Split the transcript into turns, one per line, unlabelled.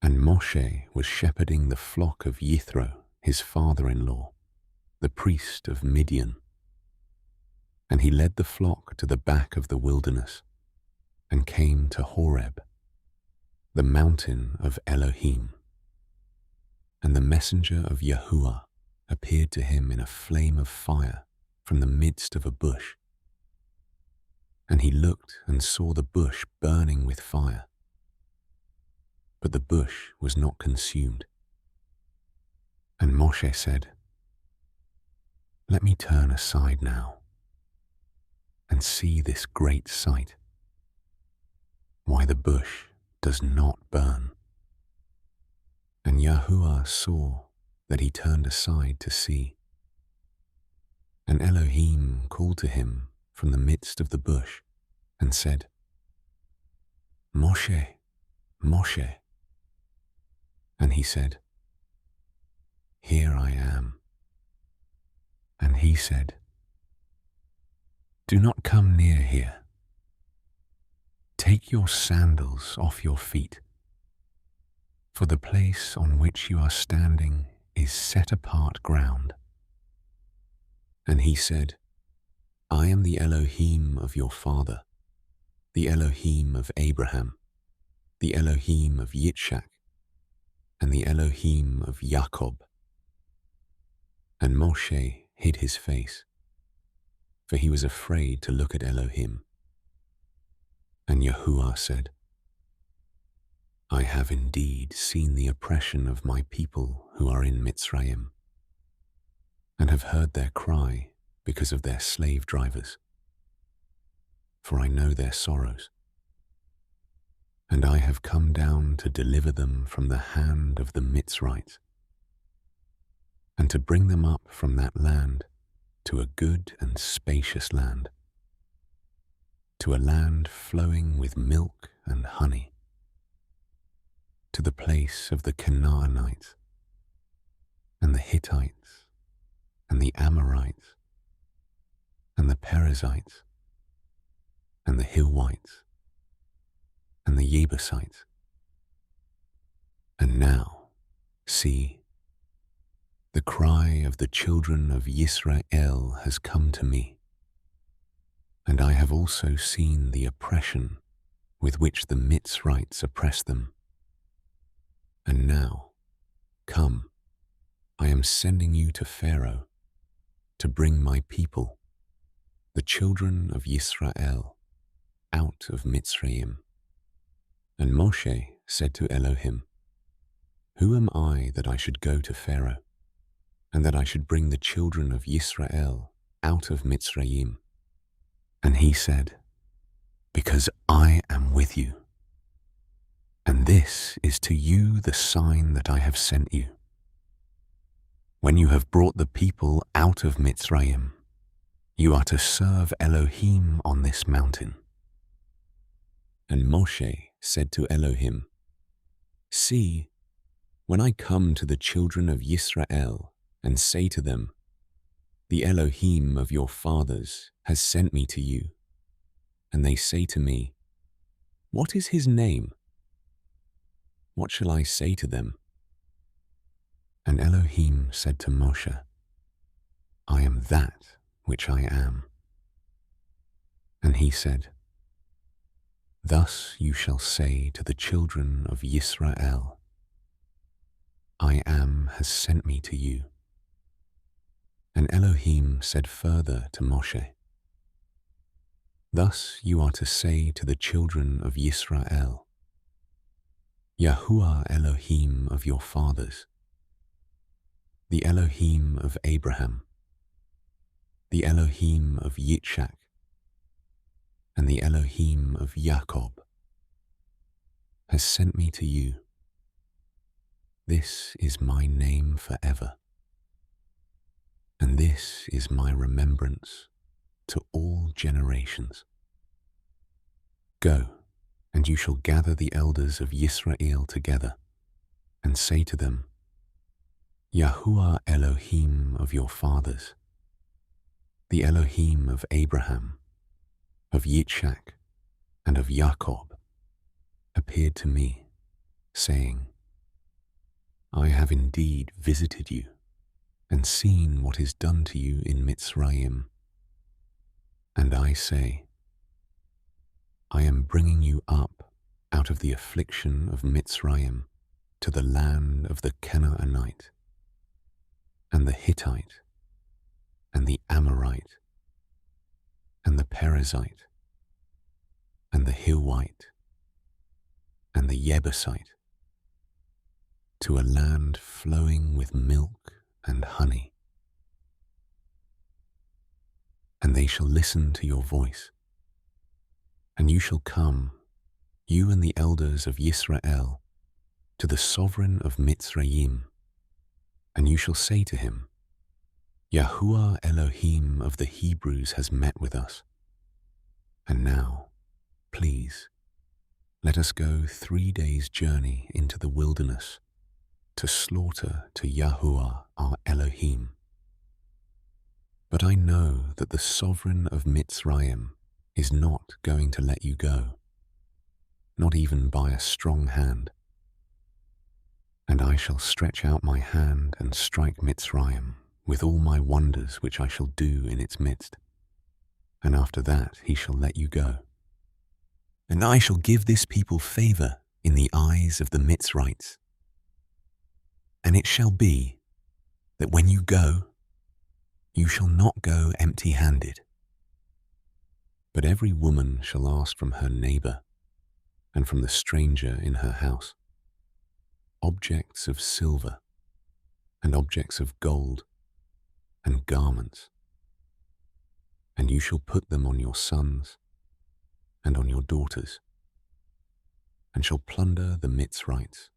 And Moshe was shepherding the flock of Yithro, his father-in-law, the priest of Midian. And he led the flock to the back of the wilderness and came to Horeb, the mountain of Elohim. And the messenger of Yahuwah appeared to him in a flame of fire from the midst of a bush. And he looked and saw the bush burning with fire, but the bush was not consumed. And Moshe said, "Let me turn aside now and see this great sight, why the bush does not burn." And Yahuwah saw that he turned aside to see. And Elohim called to him from the midst of the bush and said, "Moshe, Moshe." And he said, "Here I am." And he said, "Do not come near here. Take your sandals off your feet, for the place on which you are standing is set apart ground." And he said, "I am the Elohim of your father, the Elohim of Abraham, the Elohim of Yitzchak, and the Elohim of Jacob." And Moshe hid his face, for he was afraid to look at Elohim. And Yahuwah said, "I have indeed seen the oppression of my people who are in Mitzrayim, and have heard their cry because of their slave drivers. For I know their sorrows, and I have come down to deliver them from the hand of the Mitzrites, and to bring them up from that land to a good and spacious land, to a land flowing with milk and honey, to the place of the Canaanites, and the Hittites, and the Amorites, and the Perizzites, and the Hivites, and the Jebusites. And now, see, the cry of the children of Yisrael has come to me, and I have also seen the oppression with which the Mitzrites oppress them. And now, come, I am sending you to Pharaoh to bring my people, the children of Yisrael, out of Mitzrayim." And Moshe said to Elohim, "Who am I that I should go to Pharaoh, and that I should bring the children of Yisrael out of Mitzrayim?" And he said, "Because I am with you. And this is to you the sign that I have sent you. When you have brought the people out of Mitzrayim, you are to serve Elohim on this mountain." And Moshe said to Elohim, "See, when I come to the children of Yisrael and say to them, 'The Elohim of your fathers has sent me to you,' and they say to me, 'What is his name?' what shall I say to them?" And Elohim said to Moshe, "I am that which I am." And he said, "Thus you shall say to the children of Yisrael, 'I am has sent me to you.'" And Elohim said further to Moshe, "Thus you are to say to the children of Yisrael, 'Yahuwah Elohim of your fathers, the Elohim of Abraham, the Elohim of Yitzchak, and the Elohim of Jacob, has sent me to you. This is my name forever, and this is my remembrance to all generations. Go, and you shall gather the elders of Yisrael together, and say to them, Yahuwah Elohim of your fathers, the Elohim of Abraham, of Yitzchak, and of Jacob, appeared to me, saying, I have indeed visited you and seen what is done to you in Mitzrayim. And I say, I am bringing you up out of the affliction of Mitzrayim to the land of the Canaanite, and the Hittite, and the Amorite, and the Perizzite, and the Hivite, and the Jebusite, to a land flowing with milk and honey. And they shall listen to your voice, and you shall come, you and the elders of Yisrael, to the sovereign of Mitzrayim, and you shall say to him, Yahuwah Elohim of the Hebrews has met with us. And now, please, let us go 3 days' journey into the wilderness to slaughter to Yahuwah our Elohim. But I know that the sovereign of Mitzrayim is not going to let you go, not even by a strong hand. And I shall stretch out my hand and strike Mitzrayim with all my wonders which I shall do in its midst. And after that he shall let you go. And I shall give this people favor in the eyes of the Mitzrites. And it shall be that when you go, you shall not go empty-handed. But every woman shall ask from her neighbor and from the stranger in her house objects of silver and objects of gold and garments, and you shall put them on your sons and on your daughters, and shall plunder the Mitzrites